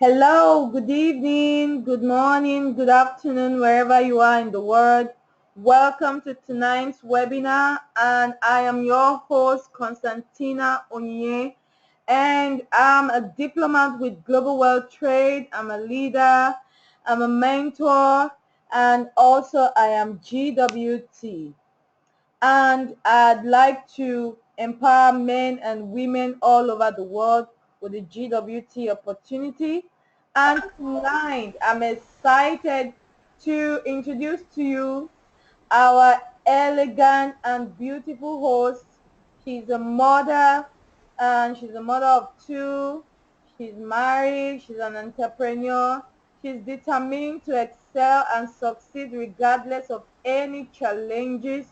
Hello, good evening, good morning, good afternoon, wherever you are in the world. Welcome to tonight's webinar, and I am your host, Constantina Onye, and I'm a diplomat with Global World Trade. I'm a leader, I'm a mentor, and also I am GWT. And I'd like to empower men and women all over the world with the GWT opportunity. And tonight, I'm excited to introduce to you our elegant and beautiful host. She's a mother, and she's a mother of two. She's married, she's an entrepreneur. She's determined to excel and succeed regardless of any challenges.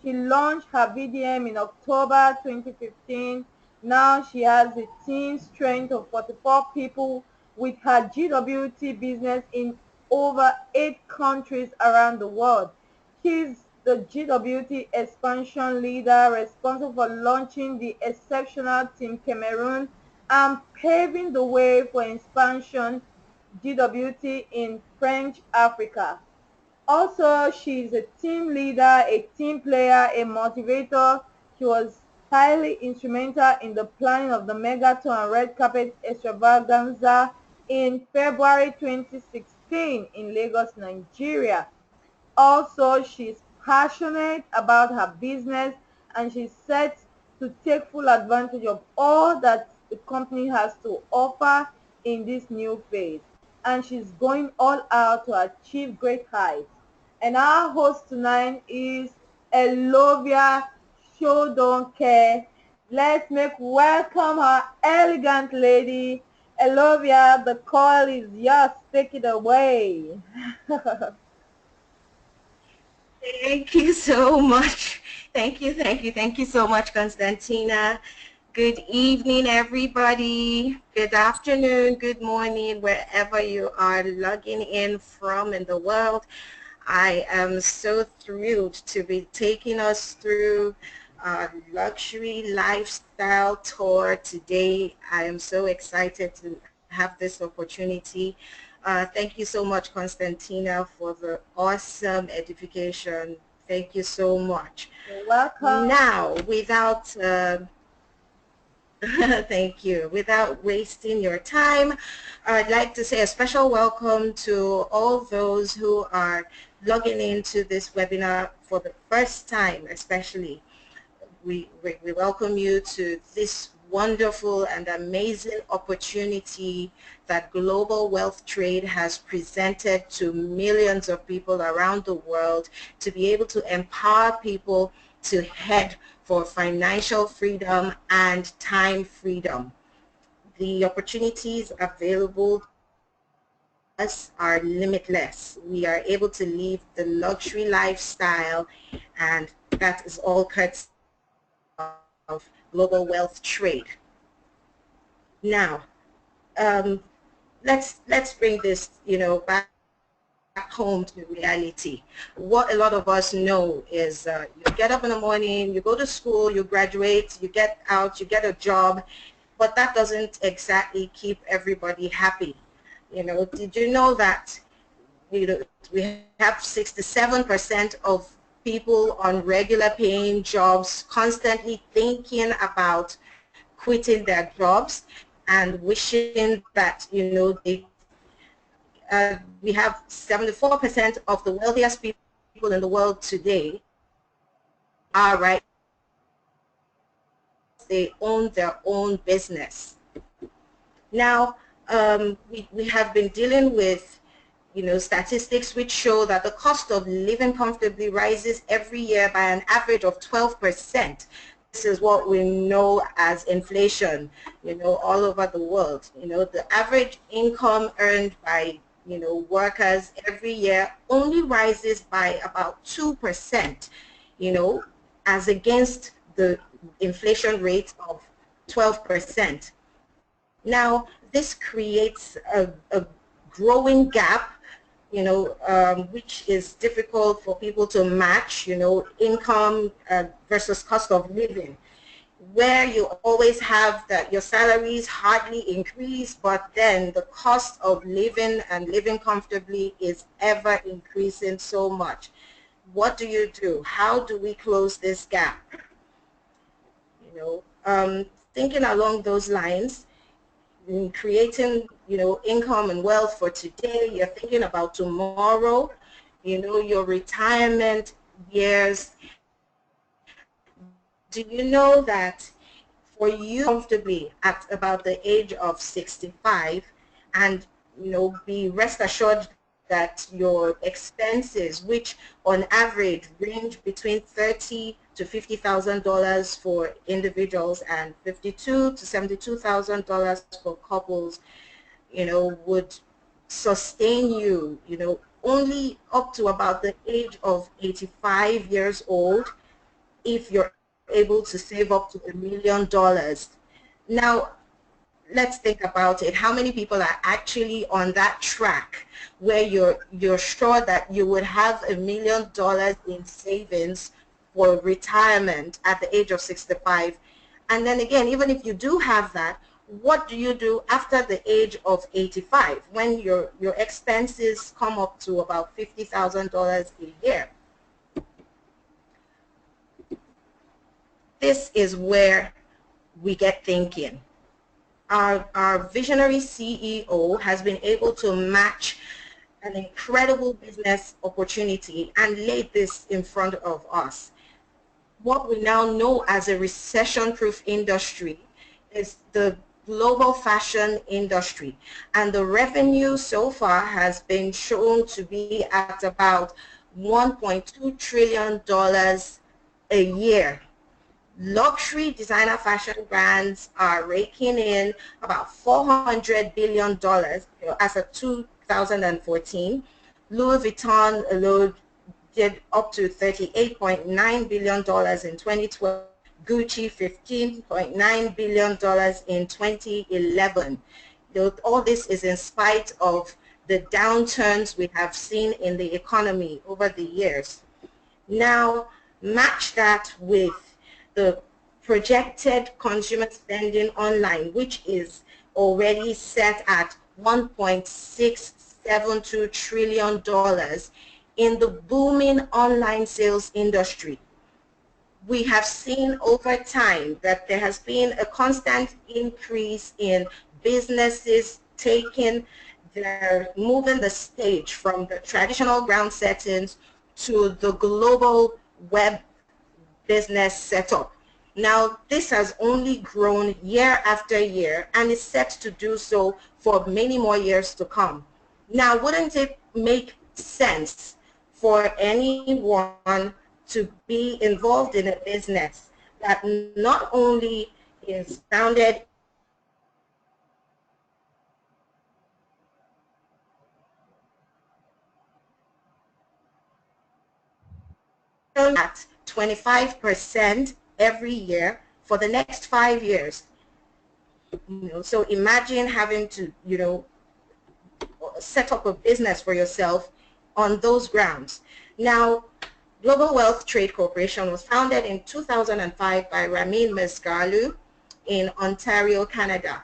She launched her VDM in October 2015. Now she has a team strength of 44 people with her GWT business in over 8 countries around the world. She's the GWT expansion leader responsible for launching the exceptional Team Cameroon and paving the way for expansion GWT in French Africa. Also, she's a team leader, a team player, a motivator. She was highly instrumental in the planning of the Megaton and Red Carpet Extravaganza in February 2016 in Lagos, Nigeria. Also, she's passionate about her business and she's set to take full advantage of all that the company has to offer in this new phase. And she's going all out to achieve great heights. And our host tonight is ELOVIA Shodunke. Let's make welcome her elegant lady. ELOVIA, the call is yours. Take it away. Thank you so much. Thank you so much, Constantina. Good evening, everybody. Good afternoon, good morning, wherever you are logging in from in the world. I am so thrilled to be taking us through a luxury lifestyle tour today. I am so excited to have this opportunity. Thank you so much, Constantina, for the awesome edification. Thank you so much. You're welcome. Now, without thank you. Without wasting your time, I'd like to say a special welcome to all those who are logging into this webinar for the first time, especially. We welcome you to this wonderful and amazing opportunity that Global Wealth Trade has presented to millions of people around the world to be able to empower people to head for financial freedom and time freedom. The opportunities available to us are limitless. We are able to live the luxury lifestyle, and that is all courtesy of Global Wealth Trade. Now, let's bring this, back home to reality. What a lot of us know is you get up in the morning, you go to school, you graduate, you get out, you get a job, but that doesn't exactly keep everybody happy. Did you know that we have 67% of people on regular paying jobs constantly thinking about quitting their jobs and wishing that, we have 74% of the wealthiest people in the world today are right. They own their own business. Now, we have been dealing with statistics which show that the cost of living comfortably rises every year by an average of 12%. This is what we know as inflation, all over the world. The average income earned by, workers every year only rises by about 2%, as against the inflation rate of 12%. Now, this creates a growing gap, which is difficult for people to match, income versus cost of living. where you always have that your salaries hardly increase, but then the cost of living and living comfortably is ever increasing so much. What do you do? How do we close this gap? Thinking along those lines, in creating, income and wealth for today, you're thinking about tomorrow, your retirement years. Do you know that for you comfortably at about the age of 65 and, be rest assured that your expenses, which on average range between $30,000 to $50,000 for individuals and $52,000 to $72,000 for couples, would sustain you, only up to about the age of 85 years old if you're able to save up to $1 million. Now, let's think about it. How many people are actually on that track where you're sure that you would have $1 million in savings for retirement at the age of 65? And then again, even if you do have that, what do you do after the age of 85 when your expenses come up to about $50,000 a year? This is where we get thinking. Our visionary CEO has been able to match an incredible business opportunity and laid this in front of us. What we now know as a recession-proof industry is the global fashion industry, and the revenue so far has been shown to be at about $1.2 trillion a year. Luxury designer fashion brands are raking in about $400 billion as of 2014. Louis Vuitton alone did up to $38.9 billion in 2012. Gucci $15.9 billion in 2011. All this is in spite of the downturns we have seen in the economy over the years. Now, match that with the projected consumer spending online, which is already set at $1.672 trillion in the booming online sales industry. We have seen over time that there has been a constant increase in businesses moving the stage from the traditional ground settings to the global web business setup. Now, this has only grown year after year and is set to do so for many more years to come. Now, wouldn't it make sense for anyone to be involved in a business that not only is founded at 25% every year for the next 5 years? So imagine having to, set up a business for yourself on those grounds. Now, Global Wealth Trade Corporation was founded in 2005 by Ramin Mesgalu in Ontario, Canada.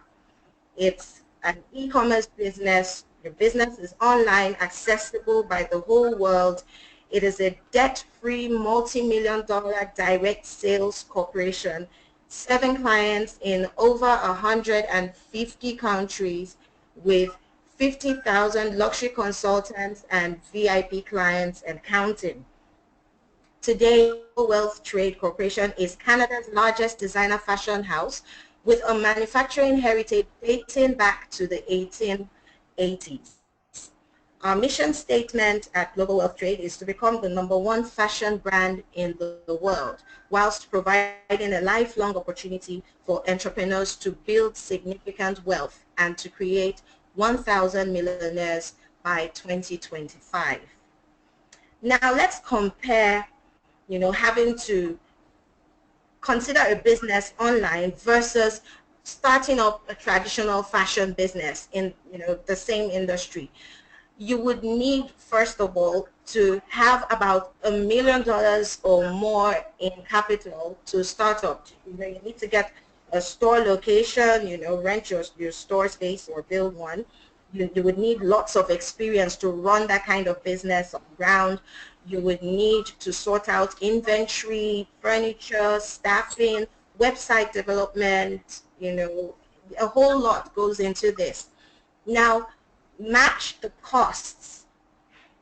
It's an e-commerce business. Your business is online, accessible by the whole world. It is a debt-free, multi-million-dollar direct sales corporation, serving clients in over 150 countries with 50,000 luxury consultants and VIP clients and counting. Today, Wealth Trade Corporation is Canada's largest designer fashion house with a manufacturing heritage dating back to the 1880s. Our mission statement at Global Wealth Trade is to become the #1 fashion brand in the world, whilst providing a lifelong opportunity for entrepreneurs to build significant wealth and to create 1,000 millionaires by 2025. Now let's compare, having to consider a business online versus starting up a traditional fashion business in, the same industry. you would need, first of all, to have about $1 million or more in capital to start up. You need to get a store location, rent your store space or build one. You would need lots of experience to run that kind of business on the ground. You would need to sort out inventory, furniture, staffing, website development, a whole lot goes into this. Now, match the costs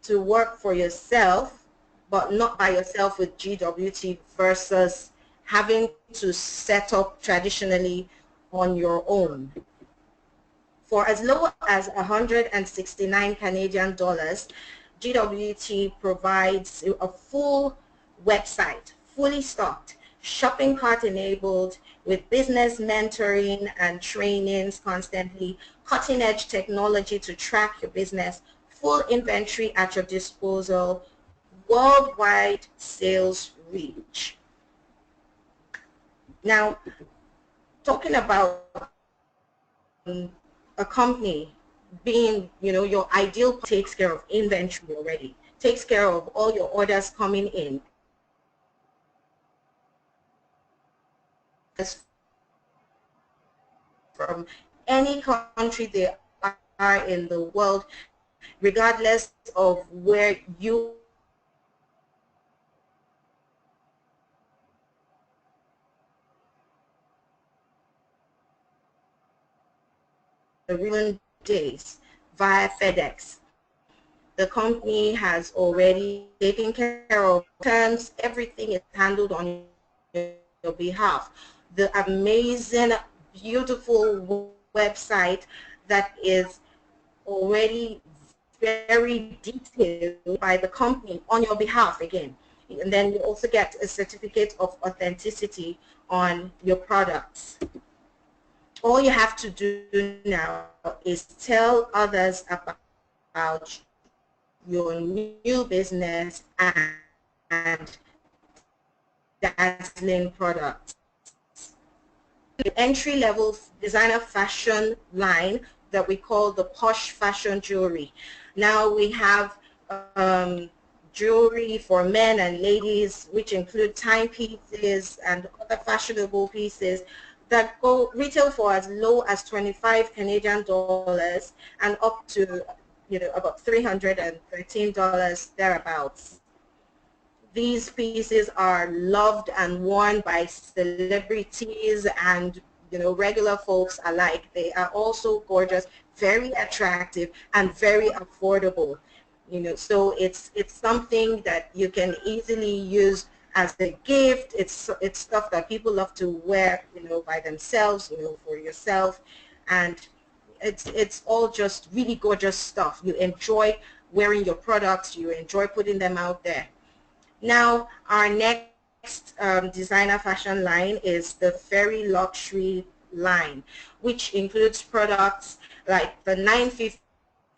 to work for yourself, but not by yourself with GWT versus having to set up traditionally on your own. For as low as 169 Canadian dollars, GWT provides a full website, fully stocked, shopping cart enabled, with business mentoring and trainings constantly, cutting edge technology to track your business, full inventory at your disposal, worldwide sales reach. Now, talking about a company being, your ideal takes care of inventory already, takes care of all your orders coming in, from any country they are in the world, regardless of where you the recent days via FedEx. The company has already taken care of terms, everything is handled on your behalf. The amazing, beautiful website that is already very detailed by the company on your behalf again. And then you also get a certificate of authenticity on your products. All you have to do now is tell others about your new business and dazzling products. The entry-level designer fashion line that we call the posh fashion jewelry. Now we have jewelry for men and ladies, which include timepieces and other fashionable pieces that go retail for as low as 25 Canadian dollars and up to about $313 thereabouts. These pieces are loved and worn by celebrities and regular folks alike. They are also gorgeous, very attractive, and very affordable. So it's something that you can easily use as a gift. It's stuff that people love to wear, by themselves, for yourself, and it's all just really gorgeous stuff. You enjoy wearing your products. You enjoy putting them out there. Now, our next designer fashion line is the FERI luxury line, which includes products like the 950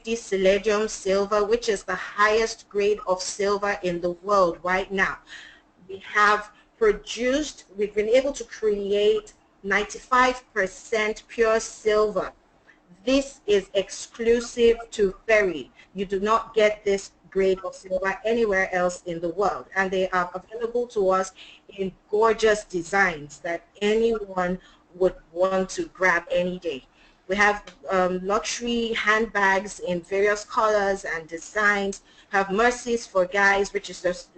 Palladium silver, which is the highest grade of silver in the world right now. We've been able to create 95% pure silver. This is exclusive to FERI. You do not get this grade of silver anywhere else in the world, and they are available to us in gorgeous designs that anyone would want to grab any day. We have luxury handbags in various colors and designs, have mercies for guys, which is just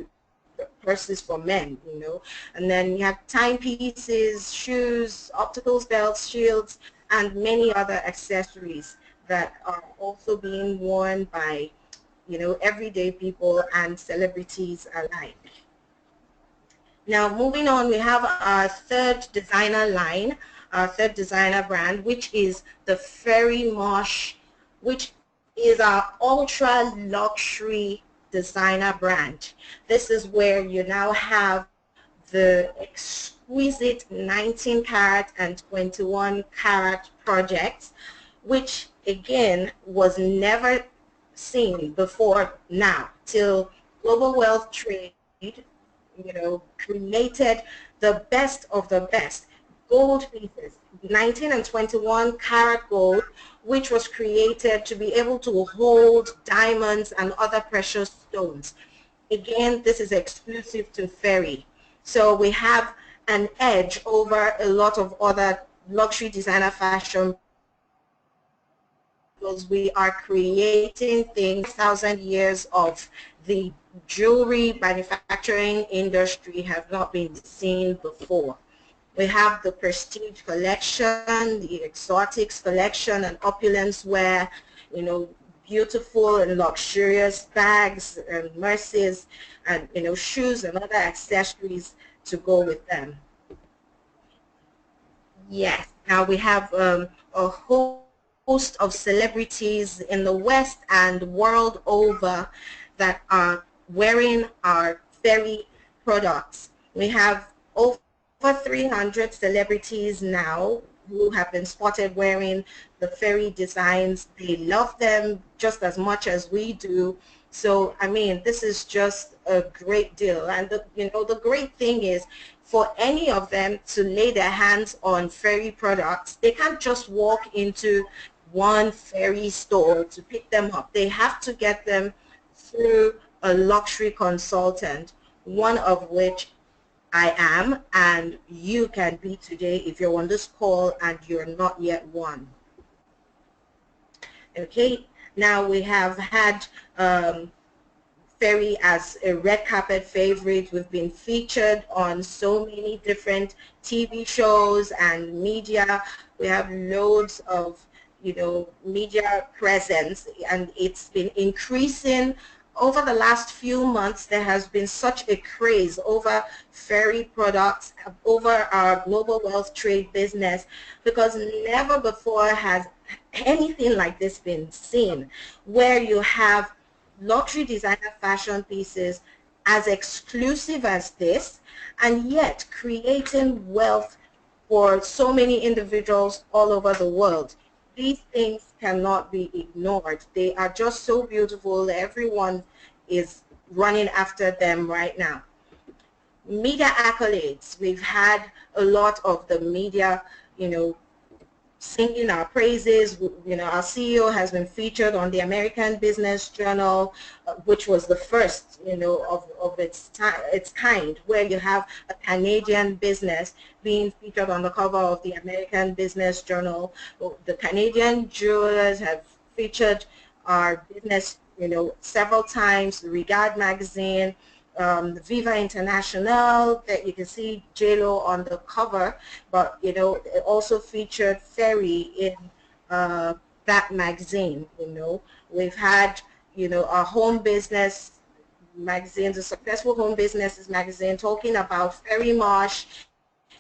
purses for men, and then you have timepieces, shoes, opticals, belts, shields, and many other accessories that are also being worn by everyday people and celebrities alike. Now, moving on, we have our third designer line, our third designer brand, which is the FERI Mosh, which is our ultra luxury designer brand. This is where you now have the exquisite 19 karat and 21 karat projects, which again was never seen before now, till Global Wealth Trade created the best of the best. gold pieces, 19 and 21 karat gold, which was created to be able to hold diamonds and other precious stones. Again, this is exclusive to FERI. So we have an edge over a lot of other luxury designer fashion brands because we are creating things 5,000 years of the jewelry manufacturing industry have not been seen before. We have the Prestige collection, the Exotics collection, and opulence wear, you know, beautiful and luxurious bags and mercies and, you know, shoes and other accessories to go with them. Yes. Now we have a host of celebrities in the West and world over that are wearing our FERI products. We have over 300 celebrities now who have been spotted wearing the FERI designs. They love them just as much as we do. So, I mean, this is just a great deal. And, you know, the great thing is for any of them to lay their hands on FERI products, they can't just walk into one FERI store to pick them up. They have to get them through a luxury consultant, one of which I am, and you can be today if you're on this call and you're not yet one. Okay, now we have had FERI as a red carpet favorite. We've been featured on so many different TV shows and media. We have loads of, you know, media presence, and it's been increasing. Over the last few months, there has been such a craze over FERI products, over our global wealth trade business, because never before has anything like this been seen, where you have luxury designer fashion pieces as exclusive as this, and yet creating wealth for so many individuals all over the world. These things cannot be ignored. They are just so beautiful. Everyone is running after them right now. Media accolades. We've had a lot of the media, you know, singing our praises. You know, our CEO has been featured on the American Business Journal, which was the first, you know, of its kind, where you have a Canadian business being featured on the cover of the American Business Journal. The Canadian jewelers have featured our business, you know, several times. Regard magazine, Viva International, that you can see JLo on the cover, but you know, it also featured FERI in that magazine. You know, we've had, you know, our home business magazine, the Successful Home Businesses magazine, talking about FERI Marsh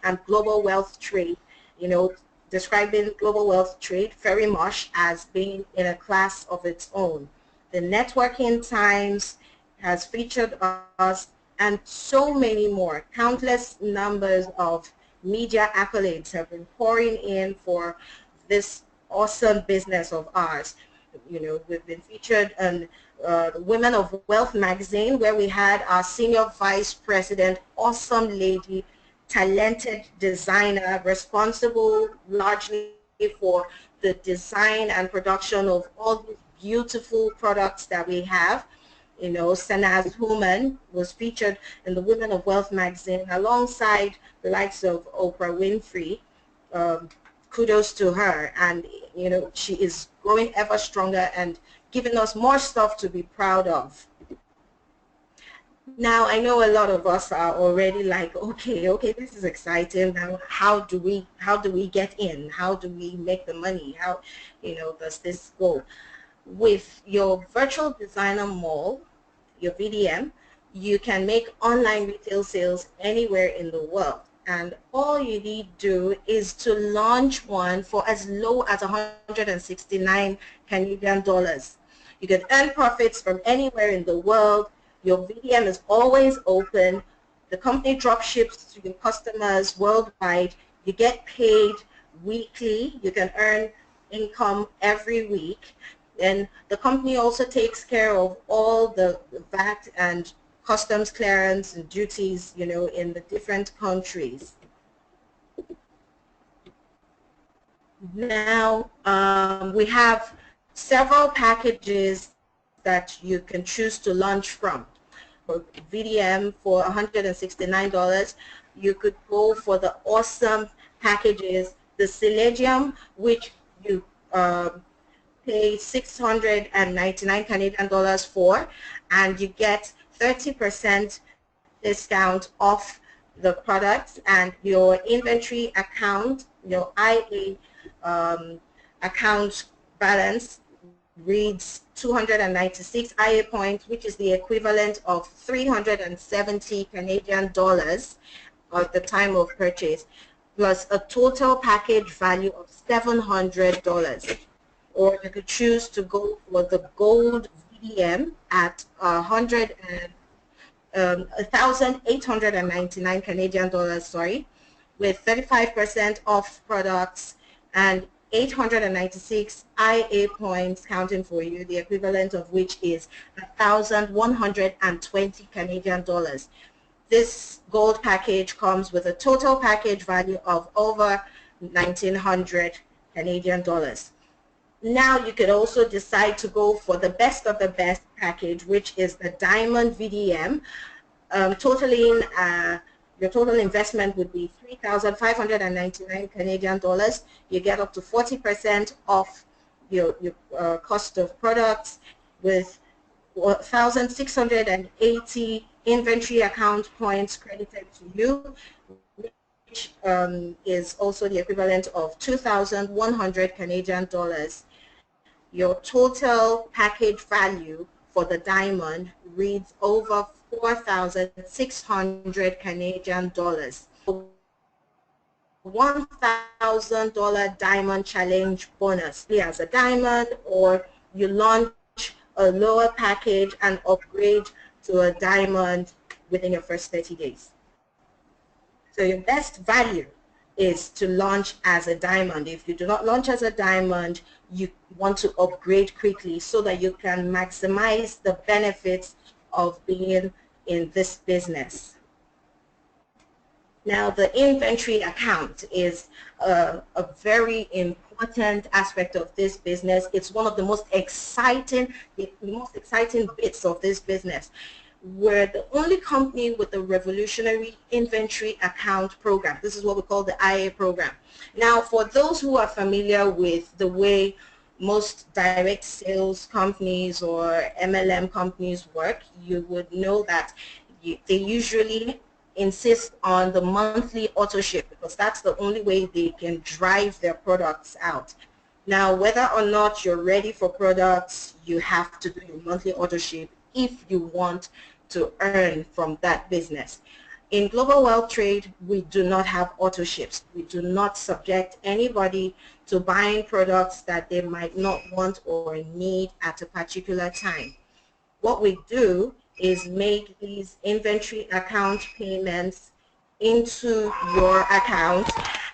and global wealth trade. You know, describing global wealth trade, FERI Marsh, as being in a class of its own. The Networking Times has featured us, and so many more. Countless numbers of media accolades have been pouring in for this awesome business of ours. You know, we've been featured in the Women of Wealth magazine, where we had our senior vice president, awesome lady, talented designer, responsible largely for the design and production of all these beautiful products that we have. You know, Sanaz Human was featured in the Women of Wealth magazine alongside the likes of Oprah Winfrey. Kudos to her, and you know, she is growing ever stronger and giving us more stuff to be proud of. Now, I know a lot of us are already like, okay, this is exciting. Now, how do we get in? How do we make the money? How, you know, does this go? With your virtual designer mall, your VDM, you can make online retail sales anywhere in the world. And all you need to do is to launch one for as low as 169 Canadian dollars. You can earn profits from anywhere in the world. Your VDM is always open. The company drop ships to your customers worldwide. You get paid weekly. You can earn income every week. And the company also takes care of all the VAT and customs clearance and duties, you know, in the different countries. Now, we have several packages that you can choose to launch from. For VDM for $169, you could go for the awesome packages, the Selenium, which you pay 699 Canadian dollars for, and you get 30% discount off the products, and your inventory account, your IA account balance reads 296 IA points, which is the equivalent of 370 Canadian dollars at the time of purchase, plus a total package value of $700. Or you could choose to go for the gold VDM at 1,899 Canadian dollars, sorry, with 35% off products and 896 IA points counting for you, the equivalent of which is 1,120 Canadian dollars. This gold package comes with a total package value of over 1,900 Canadian dollars. Now you could also decide to go for the best of the best package, which is the Diamond VDM. Totaling your total investment would be 3,599 Canadian dollars. You get up to 40% off your cost of products with 1,680 inventory account points credited to you, which is also the equivalent of 2,100 Canadian dollars. Your total package value for the diamond reads over 4,600 Canadian dollars. $1,000 diamond challenge bonus as a diamond, or you launch a lower package and upgrade to a diamond within your first 30 days. So your best value is to launch as a diamond. If you do not launch as a diamond, you want to upgrade quickly so that you can maximize the benefits of being in this business. Now, the inventory account is a very important aspect of this business. It's one of the most exciting bits of this business. We're the only company with a revolutionary inventory account program. This is what we call the IA program. Now, for those who are familiar with the way most direct sales companies or MLM companies work, you would know that they usually insist on the monthly auto ship because that's the only way they can drive their products out. Now, whether or not you're ready for products, you have to do your monthly auto ship if you want to earn from that business. In global wealth trade, we do not have auto ships. We do not subject anybody to buying products that they might not want or need at a particular time. What we do is make these inventory account payments into your account,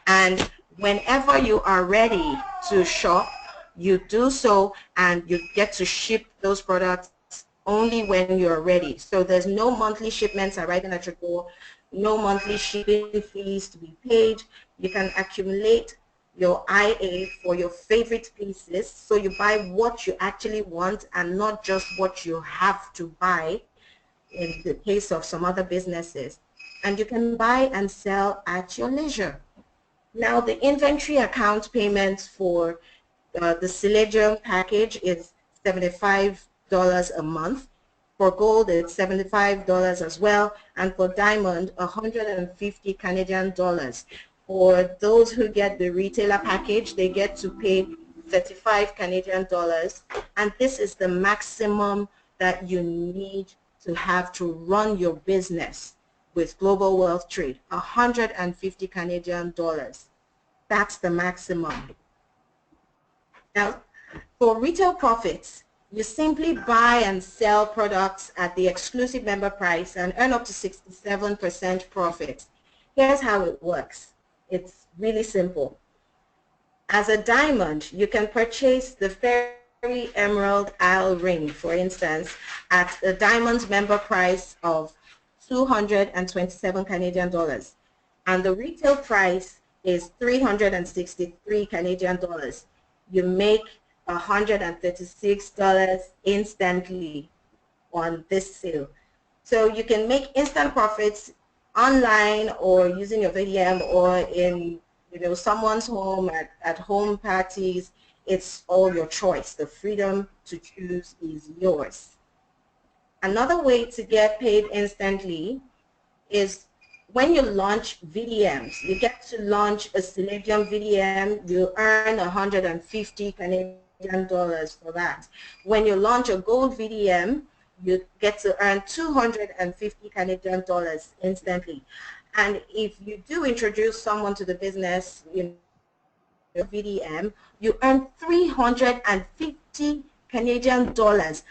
and whenever you are ready to shop, you do so and you get to ship those products only when you're ready. So there's no monthly shipments arriving at your door, no monthly shipping fees to be paid. You can accumulate your IA for your favorite pieces, so you buy what you actually want and not just what you have to buy in the case of some other businesses. And you can buy and sell at your leisure. Now, the inventory account payments for the Selenium package is $75 a month. For gold, it's $75 as well, and for diamond, 150 Canadian dollars. For those who get the retailer package, they get to pay 35 Canadian dollars, and this is the maximum that you need to have to run your business with global wealth trade, 150 Canadian dollars. That's the maximum. Now, for retail profits, you simply buy and sell products at the exclusive member price and earn up to 67% profit. Here's how it works. It's really simple. As a diamond, you can purchase the FERI Emerald Isle ring, for instance, at the diamond member price of 227 Canadian dollars. And the retail price is 363 Canadian dollars. You make $136 instantly on this sale. So you can make instant profits online or using your VDM or in someone's home at home parties. It's all your choice. The freedom to choose is yours. Another way to get paid instantly is when you launch VDMs. You get to launch a Selenium VDM, you earn 150 Canadian dollars for that. When you launch a gold VDM, you get to earn 250 Canadian dollars instantly. And if you do introduce someone to the business, VDM, you earn 350 Canadian dollars.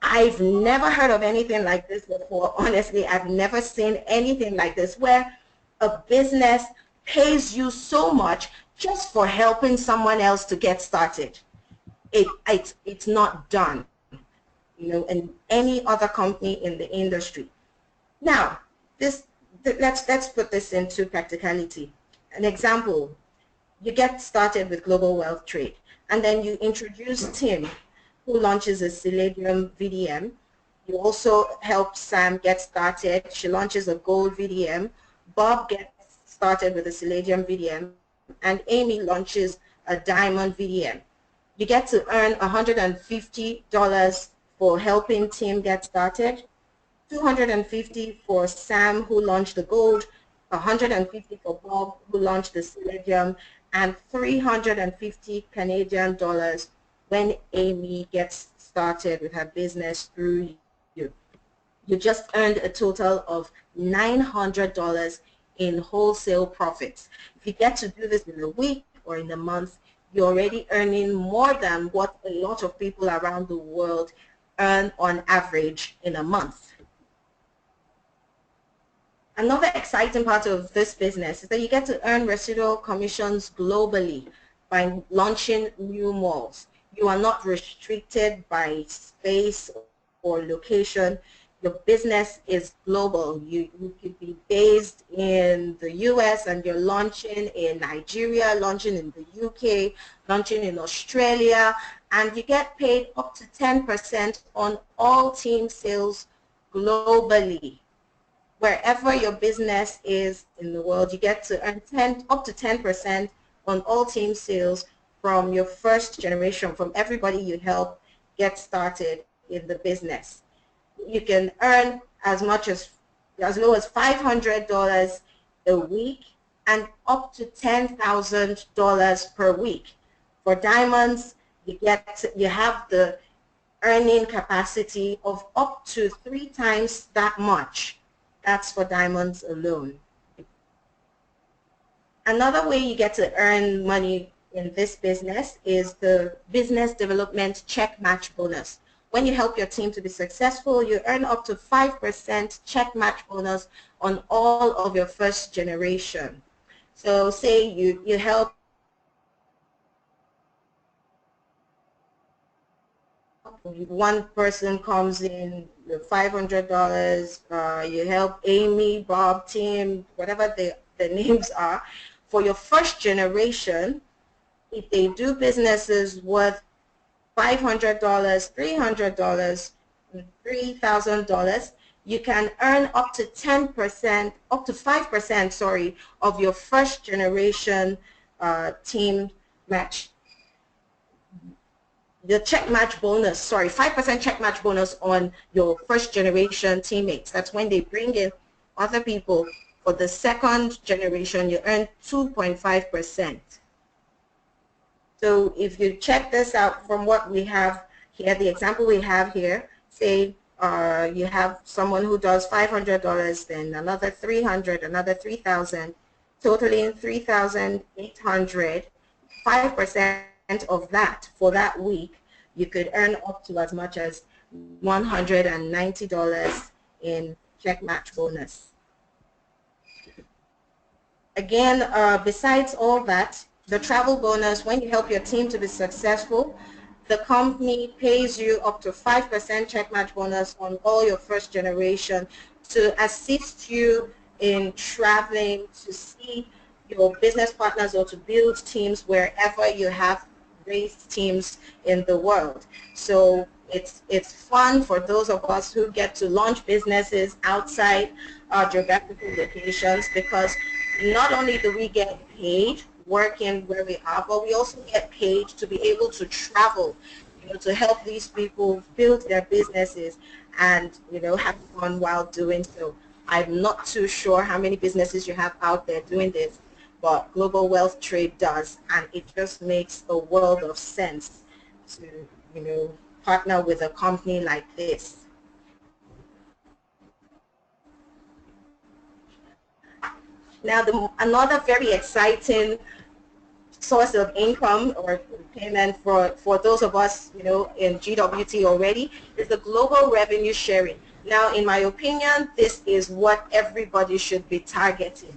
I've never heard of anything like this before. Honestly, I've never seen anything like this where a business pays you so much just for helping someone else to get started. It's not done, in any other company in the industry. Now, let's put this into practicality. An example, you get started with Global Wealth Trade, and then you introduce Tim, who launches a Selenium VDM. You also help Sam get started. She launches a gold VDM. Bob gets started with a Selenium VDM, and Amy launches a diamond VDM. You get to earn $150 for helping Tim get started, $250 for Sam, who launched the gold, $150 for Bob, who launched the Selenium, and 350 Canadian dollars when Amy gets started with her business through you. You just earned a total of $900 in wholesale profits. If you get to do this in a week or in a month, you're already earning more than what a lot of people around the world earn on average in a month. Another exciting part of this business is that you get to earn residual commissions globally by launching new malls. You are not restricted by space or location. Your business is global. You could be based in the US and you're launching in Nigeria, launching in the UK, launching in Australia, and you get paid up to 10% on all team sales globally. Wherever your business is in the world, you get to earn up to 10% on all team sales from your first generation, from everybody you help get started in the business. You can earn as low as $500 a week and up to $10,000 per week. For diamonds, you have the earning capacity of up to 3 times that much. That's for diamonds alone. Another way you get to earn money in this business is the business development check match bonus. When you help your team to be successful, you earn up to 5% check match bonus on all of your first generation. So say you help one person comes in with $500, you help Amy, Bob, Tim, whatever the names are. For your first generation, if they do businesses worth $500, $300, $3,000, you can earn up to 10%, up to 5%, sorry, of your first generation team match. The check match bonus, sorry, 5% check match bonus on your first generation teammates. That's when they bring in other people. For the second generation, you earn 2.5%. So if you check this out from what we have here, the example we have here, say you have someone who does $500, then another $300, another $3,000, totaling $3,800, 5% of that for that week, you could earn up to as much as $190 in check match bonus. Again, besides all that, the travel bonus, when you help your team to be successful, the company pays you up to 5% check match bonus on all your first generation to assist you in traveling to see your business partners or to build teams wherever you have raised teams in the world. So it's fun for those of us who get to launch businesses outside our geographical locations, because not only do we get paid working where we are, but we also get paid to be able to travel, to help these people build their businesses and, have fun while doing so. I'm not too sure how many businesses you have out there doing this, but global wealth trade does, and it just makes a world of sense to, partner with a company like this. Now, another very exciting source of income or payment for those of us, in GWT already, is the global revenue sharing. Now, in my opinion, this is what everybody should be targeting.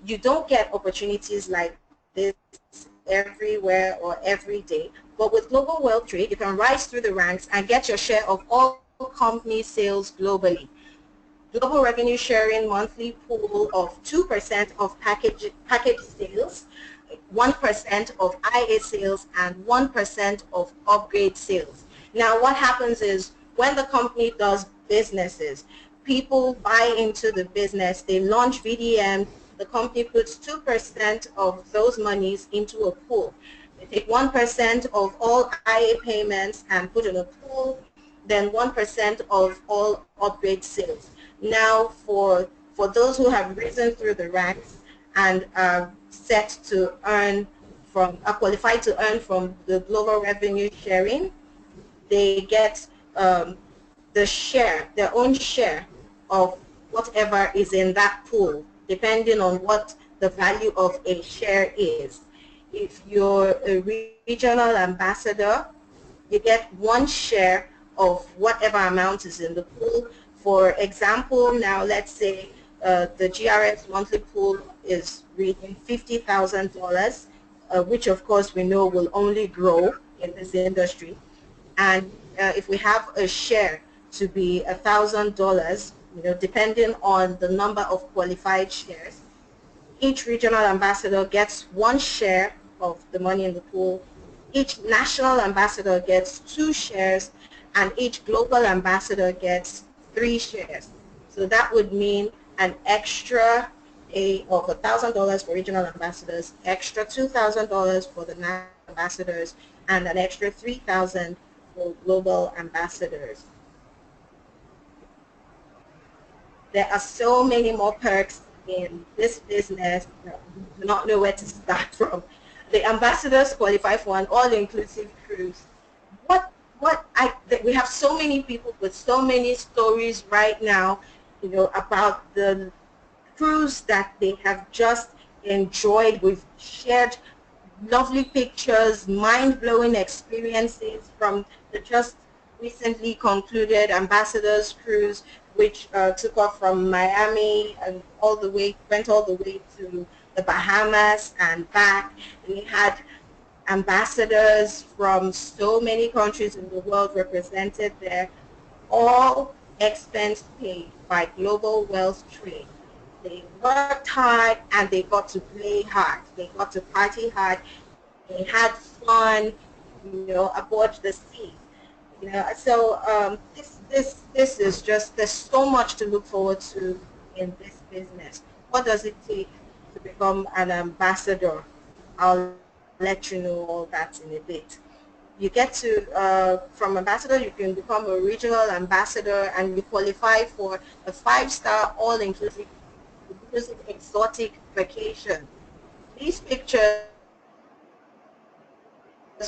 You don't get opportunities like this everywhere or every day, but with global wealth trade, you can rise through the ranks and get your share of all company sales globally. Global revenue sharing monthly pool of 2% of package sales, 1% of IA sales, and 1% of upgrade sales. Now, what happens is when the company does businesses, people buy into the business, they launch VDM, the company puts 2% of those monies into a pool. They take 1% of all IA payments and put in a pool, then 1% of all upgrade sales. Now, for those who have risen through the ranks and are set to earn are qualified to earn from the global revenue sharing, they get their own share of whatever is in that pool, depending on what the value of a share is. If you're a regional ambassador, you get one share of whatever amount is in the pool. For example, now let's say the GRS monthly pool is reaching $50,000, which of course we know will only grow in this industry. And if we have a share to be $1,000, depending on the number of qualified shares, each regional ambassador gets one share of the money in the pool. Each national ambassador gets 2 shares, and each global ambassador gets 3 shares. So that would mean an extra of $1,000 for regional ambassadors, extra $2,000 for the national ambassadors, and an extra $3,000 for global ambassadors. There are so many more perks in this business that we do not know where to start from. The ambassadors qualify for an all-inclusive cruise. We have so many people with so many stories right now, about the cruise that they have just enjoyed. We've shared lovely pictures, mind-blowing experiences from the just recently concluded Ambassadors Cruise, which took off from Miami and went all the way to the Bahamas and back. And we had ambassadors from so many countries in the world represented there, all expense paid by Global Wealth Trade. They worked hard and they got to play hard. They got to party hard. They had fun, aboard the sea. So this is just, there's so much to look forward to in this business. What does it take to become an ambassador? I'll let you know all that in a bit. You get to, from ambassador, you can become a regional ambassador, and you qualify for a 5-star all-inclusive exotic vacation. These pictures,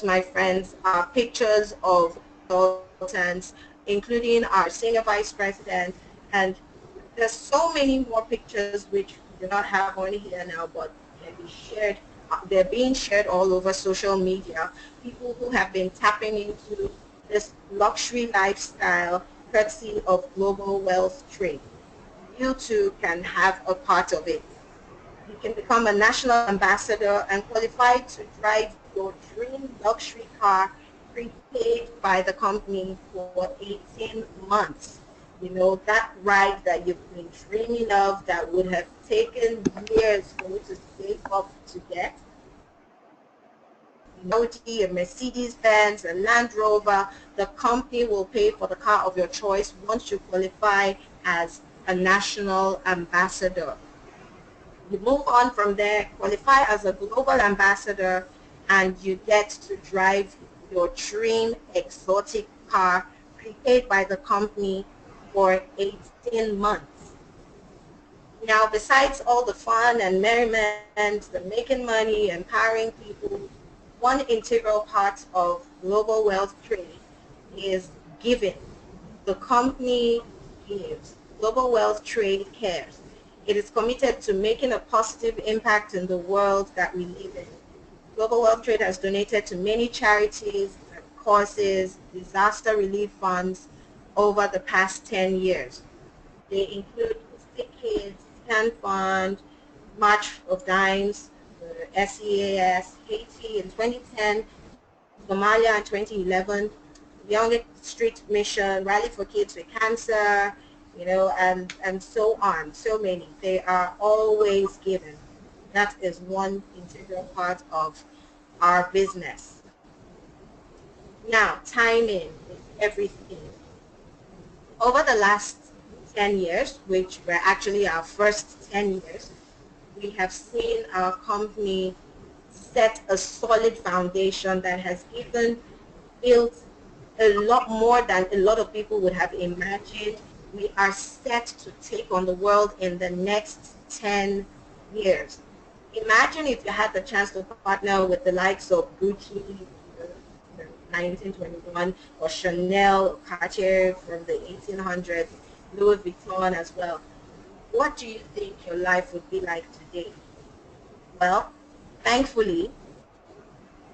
my friends, are pictures of consultants, including our senior vice president, and there's so many more pictures which we do not have on here now, but they're being shared all over social media. People who have been tapping into this luxury lifestyle courtesy of Global Wealth Trade. You too can have a part of it. You can become a national ambassador and qualify to drive your dream luxury car prepaid by the company for 18 months. You know, that ride that you've been dreaming of that would have taken years for you to save up to get. Audi, a Mercedes-Benz, a Land Rover, the company will pay for the car of your choice once you qualify as a national ambassador. You move on from there, qualify as a global ambassador, and you get to drive your dream exotic car prepaid by the company for 18 months. Now, besides all the fun and merriment, the making money, empowering people, one integral part of global wealth trade is giving. The company gives. Global wealth trade cares. It is committed to making a positive impact in the world that we live in. Global wealth trade has donated to many charities, causes, disaster relief funds over the past 10 years. They include Sick Kids, Scan Fund, March of Dimes, the SEAS, Haiti in 2010, Somalia in 2011, Young Street Mission, Rally for Kids with Cancer, you know, and so on, so many. They are always given. That is one integral part of our business. Now, timing is everything. Over the last 10 years, which were actually our first 10 years, we have seen our company set a solid foundation that has even built a lot more than a lot of people would have imagined. We are set to take on the world in the next 10 years. Imagine if you had the chance to partner with the likes of Gucci, 1921, or Chanel, or Cartier from the 1800s, Louis Vuitton as well. What do you think your life would be like today? Well, thankfully,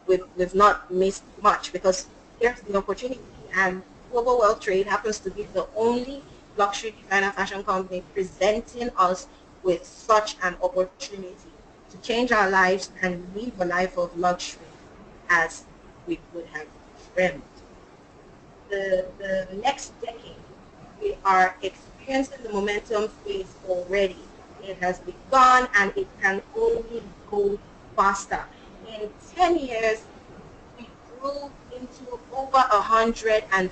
we've not missed much, because here's the opportunity. And Global Wealth Trade happens to be the only luxury designer fashion company presenting us with such an opportunity to change our lives and live a life of luxury as we would have dreamt. The next decade, we are experiencing the momentum phase already. It has begun and it can only go faster. In 10 years, we grew into over 150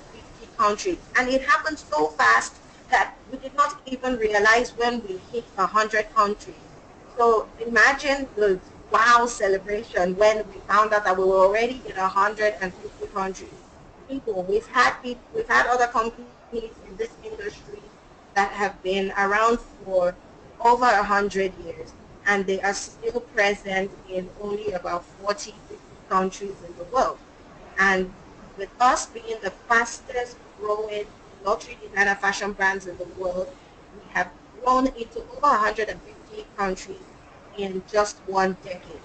countries. And it happened so fast that we did not even realize when we hit 100 countries. So imagine the wow celebration when we found out that we were already in 150 countries. We've had other companies in this industry that have been around for over 100 years, and they are still present in only about 40, 50 countries in the world. And with us being the fastest growing luxury designer fashion brands in the world, we have grown into over 150 countries in just one decade.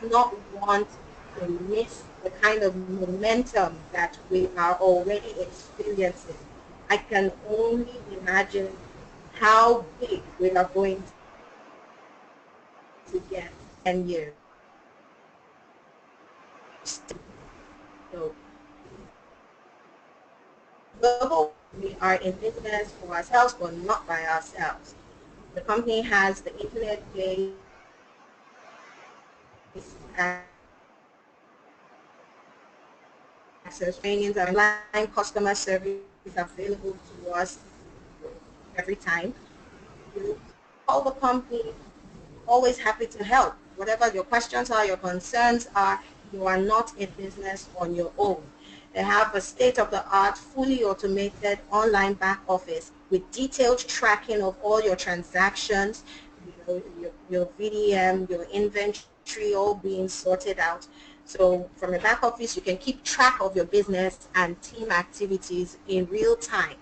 We do not want to miss the kind of momentum that we are already experiencing. I can only imagine how big we are going to get in 10 years. So, global, we are in business for ourselves, but not by ourselves. The company has the internet-based access trainings and online customer service available to us every time. You call the company, always happy to help. Whatever your questions are, your concerns are, you are not in business on your own. They have a state-of-the-art, fully automated online back office with detailed tracking of all your transactions, your VDM, your inventory, all being sorted out. So from your back office, you can keep track of your business and team activities in real time.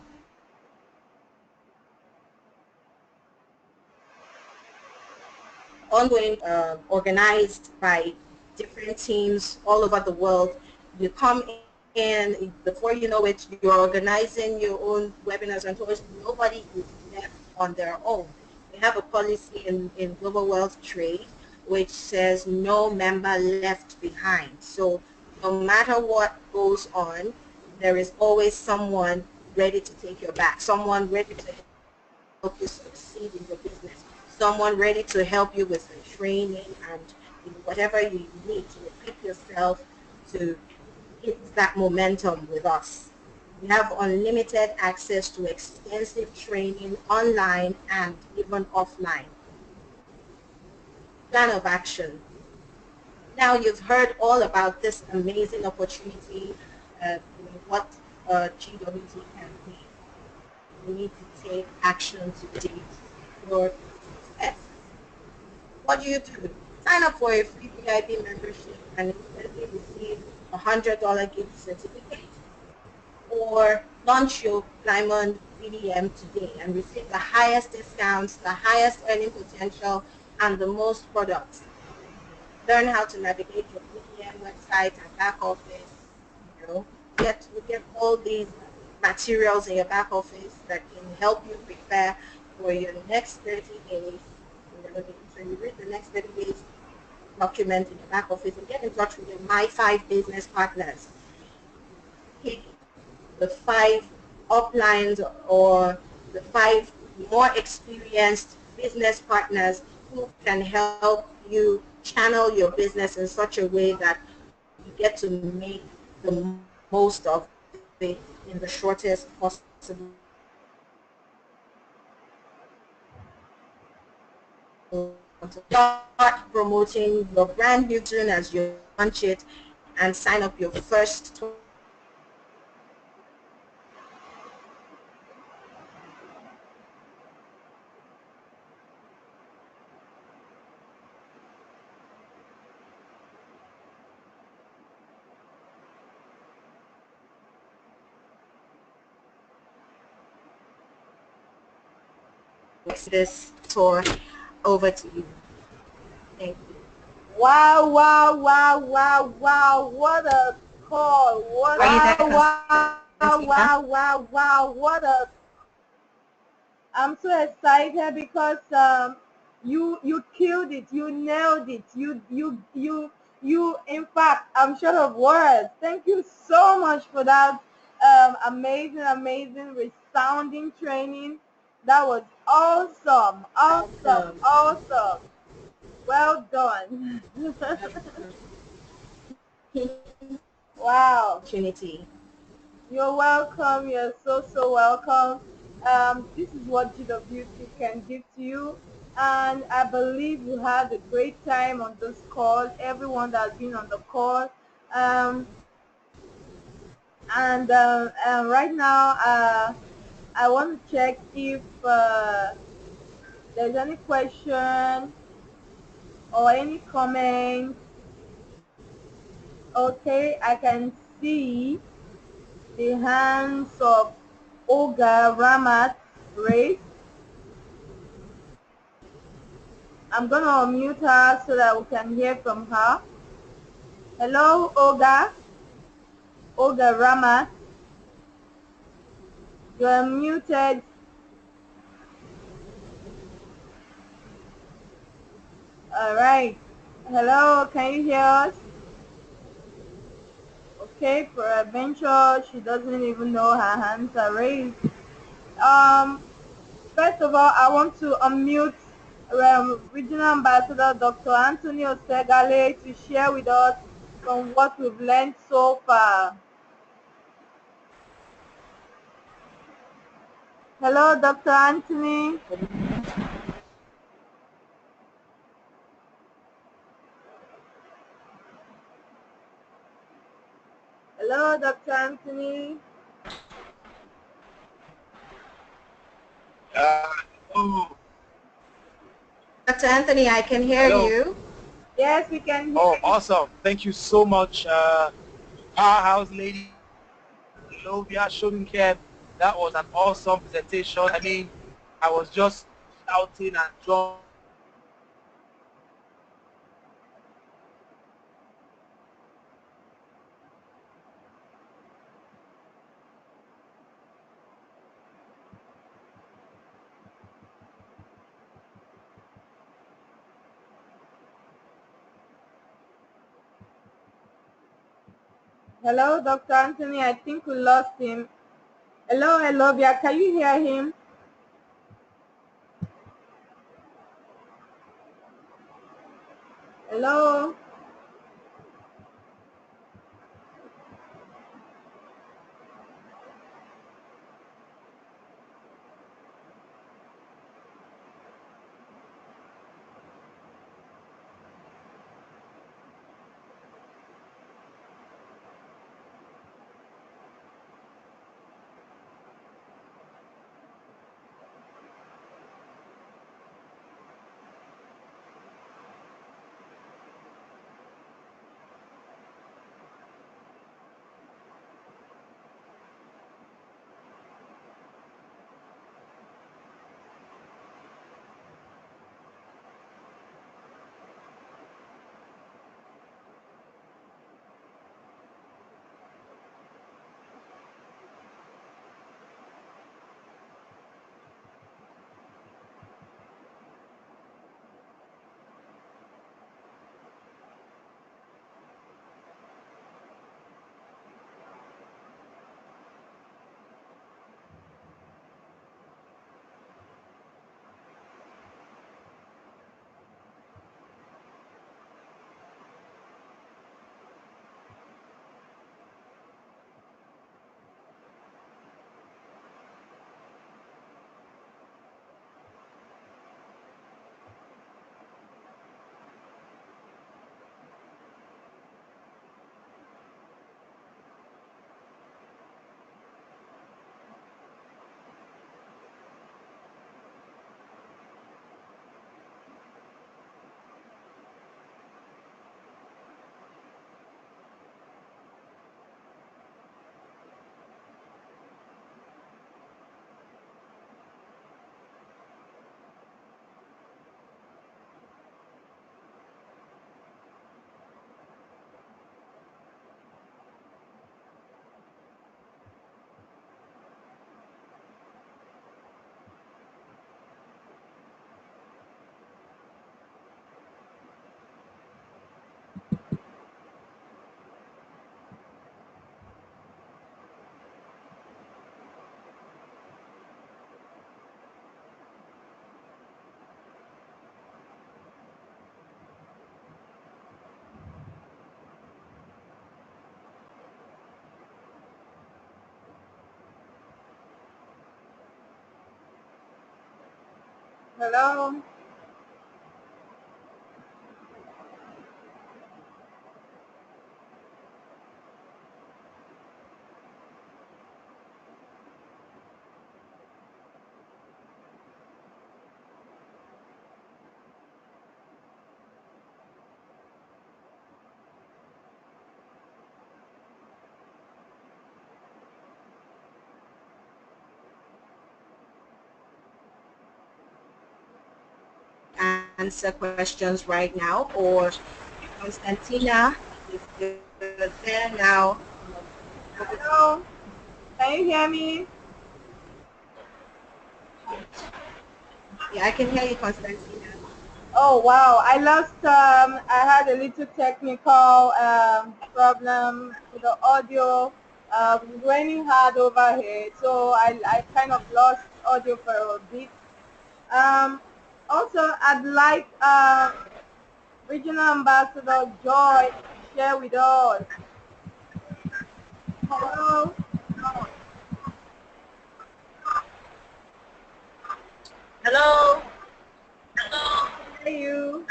Ongoing, organized by different teams all over the world. You come in, before you know it, you're organizing your own webinars and tours. Nobody is left on their own. We have a policy in Global Wealth Trade which says no member left behind. So no matter what goes on, there is always someone ready to take your back, someone ready to help you succeed in your business, someone ready to help you with the training and whatever you need to equip yourself to hit that momentum with us. We have unlimited access to extensive training online and even offline. Plan of action. Now you've heard all about this amazing opportunity, what GWT can be. We need to take action today for success. What do? Sign up for a free VIP membership and instantly receive a $100 gift certificate, or launch your Diamond BDM today and receive the highest discounts, the highest earning potential, and the most products. Learn how to navigate your BDM website and back office. You know, get all these materials in your back office that can help you prepare for your next 30 days. So you read the next 30 days document in your back office and get in touch with your My 5 business partners. Pick the 5 uplines or the 5 more experienced business partners who can help you channel your business in such a way that you get to make the most of it in the shortest possible start promoting your brand new soon as you launch it and sign up your first this tour over to you. Thank you. Wow, wow, wow, wow, wow, what a call. What Are you there, Constantina? what a I'm so excited because you killed it, you nailed it, you in fact I'm short of words. Thank you so much for that amazing resounding training. That was awesome, awesome, Welcome. awesome. Well done. Wow. Opportunity. You're welcome. You're so welcome. This is what GWT can give to you. And I believe you had a great time on this call, everyone that's been on the call. Um, and right now, I want to check if there's any question or any comment. Okay, I can see the hands of Olga Ramat raised. I'm going to unmute her so that we can hear from her. Hello, Olga. Olga Ramat. You're muted. All right. Hello, can you hear us? Okay, for adventure, she doesn't even know her hands are raised. Um, First of all, I want to unmute Regional Ambassador Dr. Anthony Oseghale to share with us from what we've learned so far. Hello, Dr. Anthony. Hello, Dr. Anthony. Oh, Dr. Anthony, I can hear hello. you. Yes, we can hear Oh, you. awesome. Thank you so much, Powerhouse Lady ELOVIA Shodunke. That was an awesome presentation. I mean, I was just shouting and jumping. Hello, Dr. Anthony. I think we lost him. Hello, Elovia. Can you hear him? Hello. Hello. Answer questions right now, or Constantina, if you're there now. Hello. Can you hear me? Yeah, I can hear you, Constantina. Oh wow, I lost. I had a little technical problem with the audio. Raining hard over here, so I kind of lost audio for a bit. Um, Also, I'd like Regional Ambassador Joy to share with us. Hello, Hello. hear you.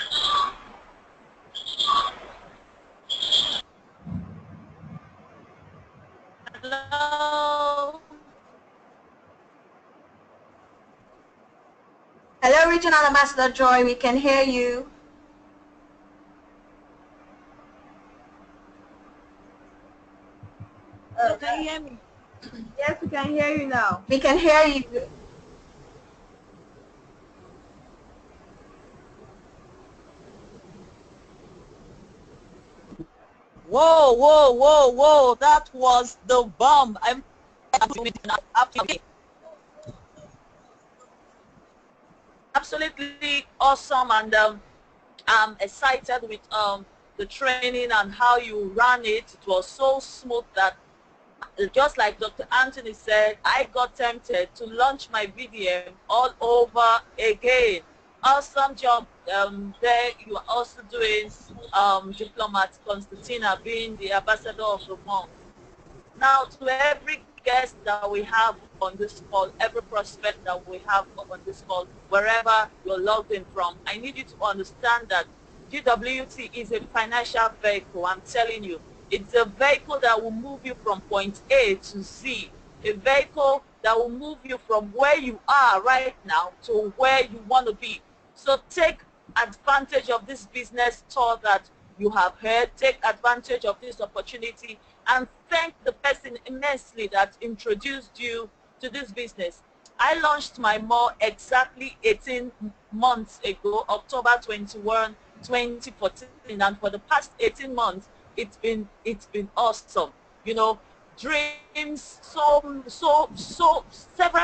Hello. Hello, Regional Ambassador Joy, we can hear you. Hello, can you hear me? Yes, we can hear you now. We can hear you. Whoa, whoa, whoa, whoa. That was the bomb. I'm absolutely awesome, and I'm excited with the training and how you ran it. It was so smooth that just like Dr. Anthony said, I got tempted to launch my VDM all over again. Awesome job there. You are also doing Diplomat Constantina being the ambassador of the month. Now, to every guest that we have on this call, every prospect that we have on this call, wherever you're logged in from, I need you to understand that GWT is a financial vehicle. I'm telling you, it's a vehicle that will move you from point A to Z, a vehicle that will move you from where you are right now to where you want to be. So take advantage of this business tour that you have heard, take advantage of this opportunity, and thank the person immensely that introduced you to this business. I launched my mall exactly 18 months ago, October 21, 2014, and for the past 18 months, it's been awesome. You know, dreams, several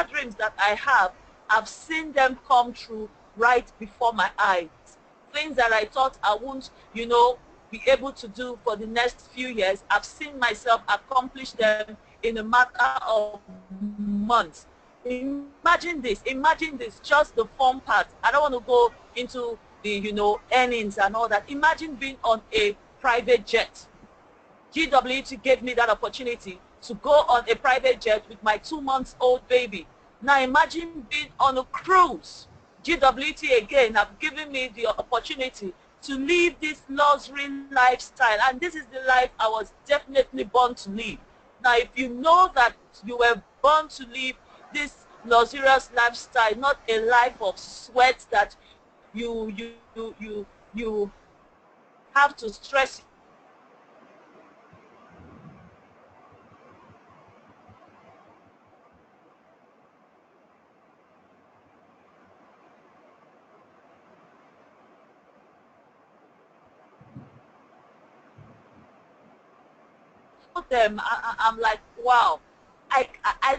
dreams that I have, I've seen them come true right before my eyes. Things that I thought I won't, be able to do for the next few years, I've seen myself accomplish them in a matter of months. Imagine this, just the fun part. I don't want to go into the, earnings and all that. Imagine being on a private jet. GWT gave me that opportunity to go on a private jet with my 2 months old baby. Now imagine being on a cruise. GWT again have given me the opportunity to live this luxury lifestyle, and this is the life I was definitely born to live. Now if you know that you were born to live this luxurious lifestyle, not a life of sweat that you have to stress them, I'm like, wow, I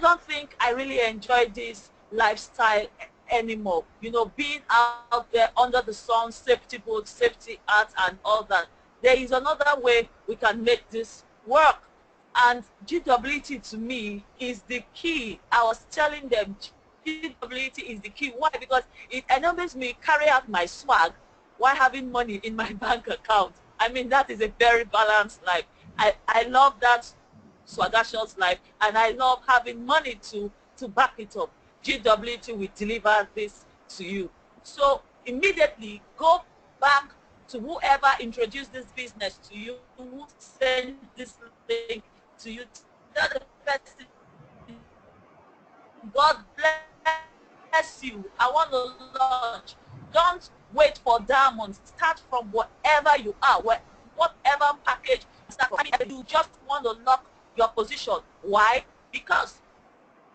don't think I really enjoy this lifestyle anymore. Being out there under the sun, safety boots, safety hats, and all that. There is another way we can make this work. And GWT to me is the key. I was telling them GWT is the key. Why? Because it enables me carry out my swag while having money in my bank account. I mean, that is a very balanced life. I love that swagacious life, and I love having money to back it up. GWT will deliver this to you. So immediately go back to whoever introduced this business to you, who sent this link to you. Tell the person, God bless you. I want to launch. Don't wait for diamonds. Start from whatever you are, whatever package. Start from. I mean, you just want to lock your position. Why? Because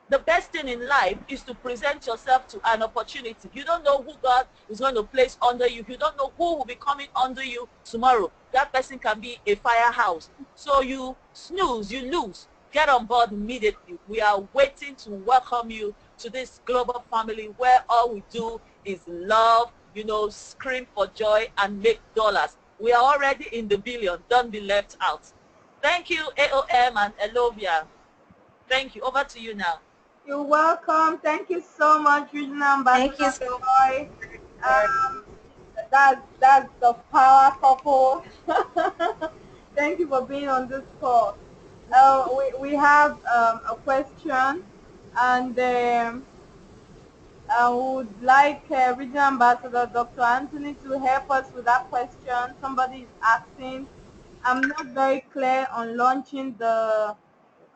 the best thing in life is to present yourself to an opportunity. You don't know who God is going to place under you. You don't know who will be coming under you tomorrow. That person can be a firehouse. So you snooze, you lose. Get on board immediately. We are waiting to welcome you to this global family where all we do is love, scream for joy and make dollars. We are already in the billion. Don't be left out. Thank you, AOM and Elovia. Thank you. Over to you now. You're welcome. Thank you so much, Regional Ambassador Thank you so Joy. much. Um, that's the power couple. Thank you for being on this call. We have a question, and I would like Regional Ambassador Dr. Anthony to help us with that question. Somebody is asking, I'm not very clear on launching the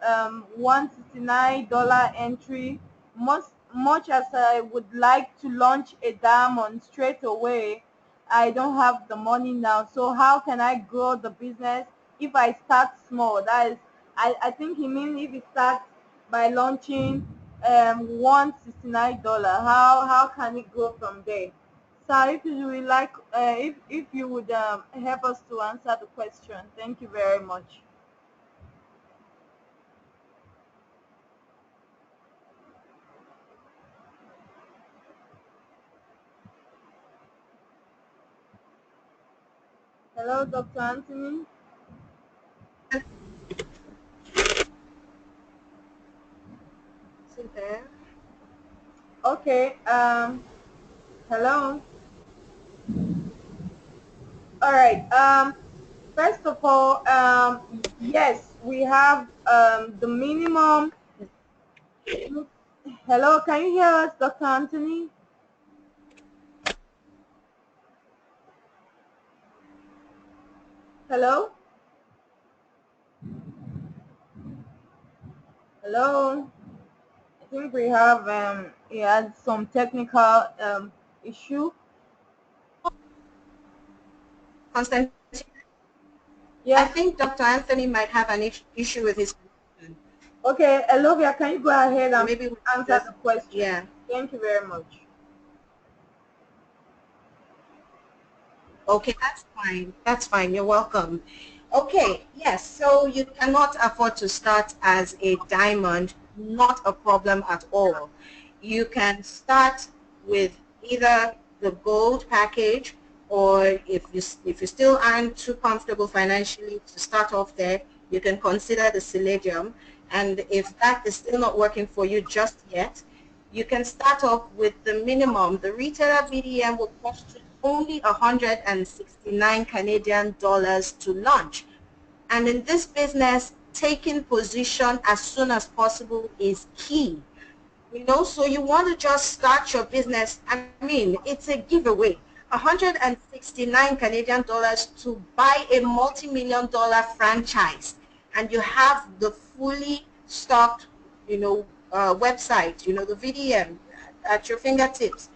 $169 entry. Much as I would like to launch a diamond straight away, I don't have the money now. So how can I grow the business if I start small? That is, I think he means if he starts by launching $169, how can it grow from there? So if you would like, if you would help us to answer the question, thank you very much. Hello, Dr. Anthony. there. Okay. Hello. All right. First of all, yes, we have the minimum. Hello, can you hear us, Dr. Anthony? Hello? Hello? I think we have he had some technical issue. Constantine, I Yes. think Dr. Anthony might have an issue with his connection. Okay, Elovia, can you go ahead So and maybe we answer just, the question? yeah. Thank you very much. Okay, that's fine. That's fine. You're welcome. Okay, yes. So you cannot afford to start as a diamond. Not a problem at all. You can start with either the gold package, or if you still aren't too comfortable financially to start off there, you can consider the palladium. And if that is still not working for you just yet, you can start off with the minimum. The retailer BDM will cost you only 169 Canadian dollars to launch. And in this business, taking position as soon as possible is key. So you want to just start your business. I mean, it's a giveaway. 169 Canadian dollars to buy a multi-million dollar franchise. And you have the fully stocked, website, the VDM at your fingertips.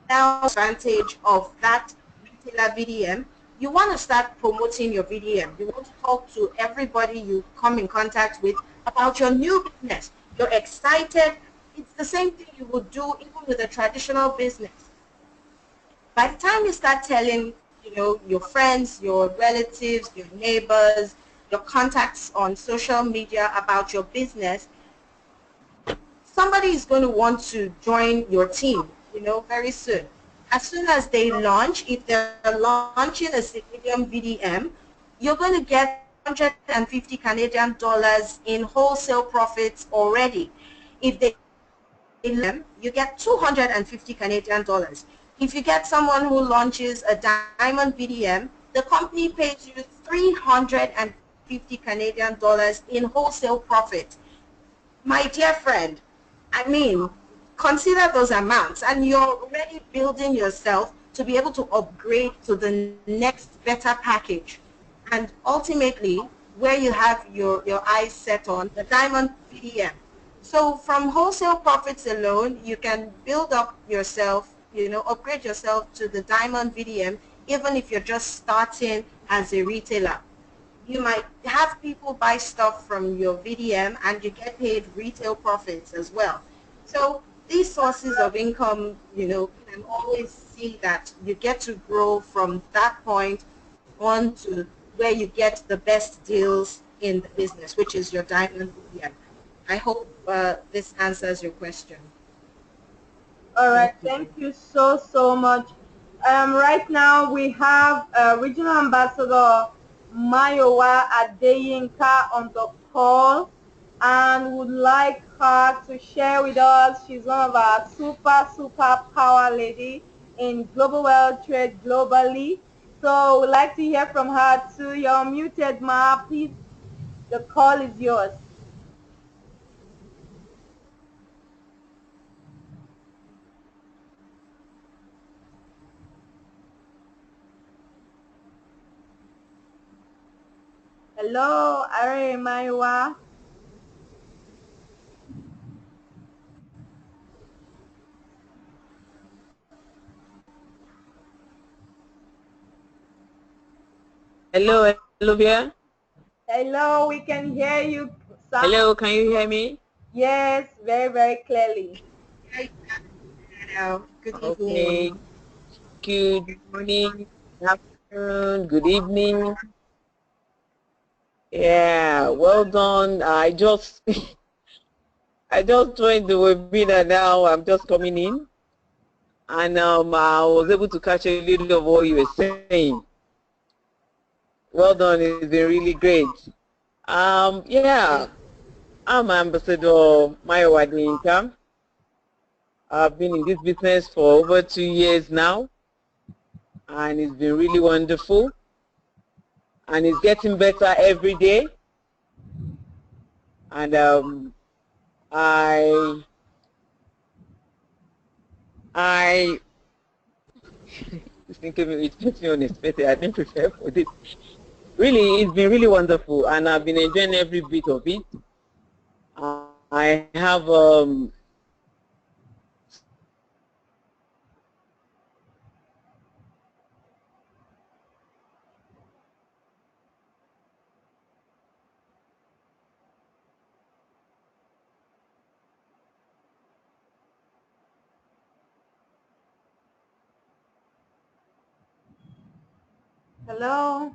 Now, advantage of that retailer VDM, you want to start promoting your VDM. You want to talk to everybody you come in contact with about your new business. You're excited. It's the same thing you would do even with a traditional business. By the time you start telling, your friends, your relatives, your neighbors, your contacts on social media about your business, somebody is going to want to join your team, very soon. As soon as they launch, if they're launching a civilian VDM, you're going to get 150 Canadian dollars in wholesale profits already. If they you get 250 Canadian dollars. If you get someone who launches a diamond VDM, the company pays you 350 Canadian dollars in wholesale profit. My dear friend, I mean, consider those amounts, and you're already building yourself to be able to upgrade to the next better package. And ultimately, where you have your eyes set on, the diamond PM. So from wholesale profits alone, you can build up yourself, upgrade yourself to the diamond VDM, even if you're just starting as a retailer. You might have people buy stuff from your VDM and you get paid retail profits as well. So these sources of income, can always see that you get to grow from that point on to where you get the best deals in the business, which is your diamond VDM. I hope this answers your question. All Thank right, you. thank you so much. Right now we have Regional Ambassador Mayowa Adeyinka on the call, and would like her to share with us. She's one of our super power lady in global world trade globally. So we'd like to hear from her too. You're muted, Ma. Please, the call is yours. Hello, Are Mayowa. Hello, Eluvia. Hello, we can hear you. Hello, can you hear me? Yes, very clearly. Hi, Daniel. Good Okay. evening. Good morning, good afternoon, good evening. Yeah, well done. I just joined the webinar now. I'm just coming in, and I was able to catch a little of what you were saying. Well done. It's been really great. Yeah. I'm Ambassador Mayowa Adeyinka. I've been in this business for over 2 years now, and it's been really wonderful, and it's getting better every day. And I thinking it puts me on a spot. I didn't prepare for this. Really, it's been really wonderful, and I've been enjoying every bit of it. I have Hello.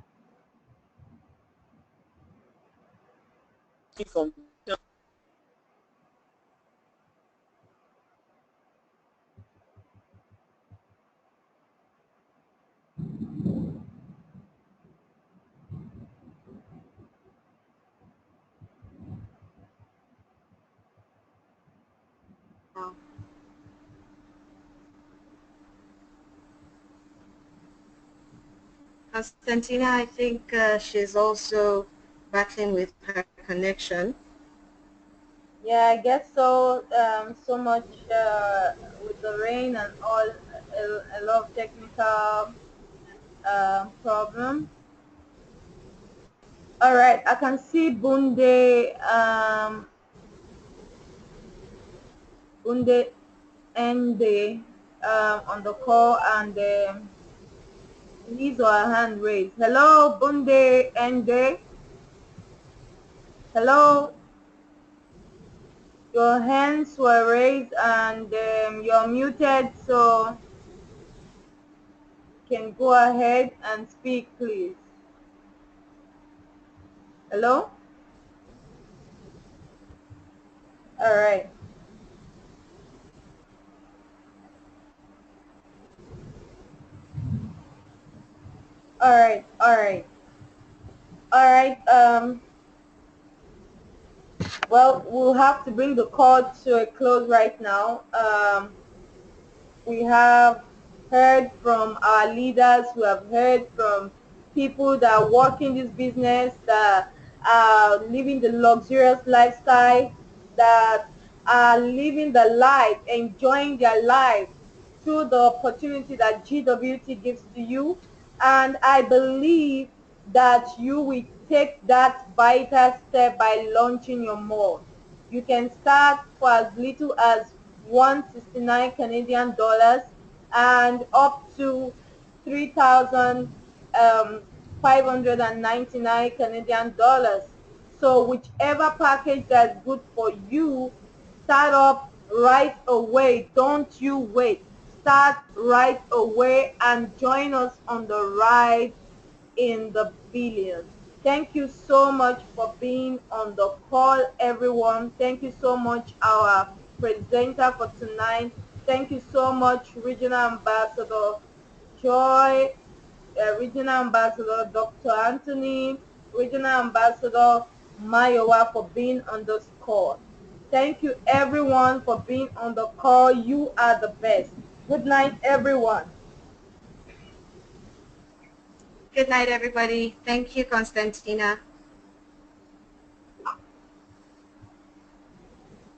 Constantina, I think she's also battling with her connection. Yeah, I guess so. So much with the rain and all, a lot of technical problem. All right, I can see Bunde Ende on the call, and his or her hand raised. Hello, Bunde Ende. Hello. Your hands were raised and you're muted, so you can go ahead and speak, please. Hello? All right. All right. All right. All right. Well, we'll have to bring the call to a close right now. We have heard from our leaders, we have heard from people that work in this business, that are living the luxurious lifestyle, that are living the life, enjoying their life through the opportunity that GWT gives to you. And I believe that you will take that vital step by launching your mall. You can start for as little as 169 Canadian dollars and up to 3,599 Canadian dollars. So whichever package that's good for you, start up right away. Don't you wait. Start right away and join us on the ride in the billions. Thank you so much for being on the call, everyone. Thank you so much, our presenter for tonight. Thank you so much, Regional Ambassador Joy, Regional Ambassador Dr. Anthony, Regional Ambassador Mayowa for being on this call. Thank you, everyone, for being on the call. You are the best. Good night, everyone. Good night, everybody. Thank you, Constantina.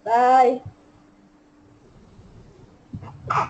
Bye.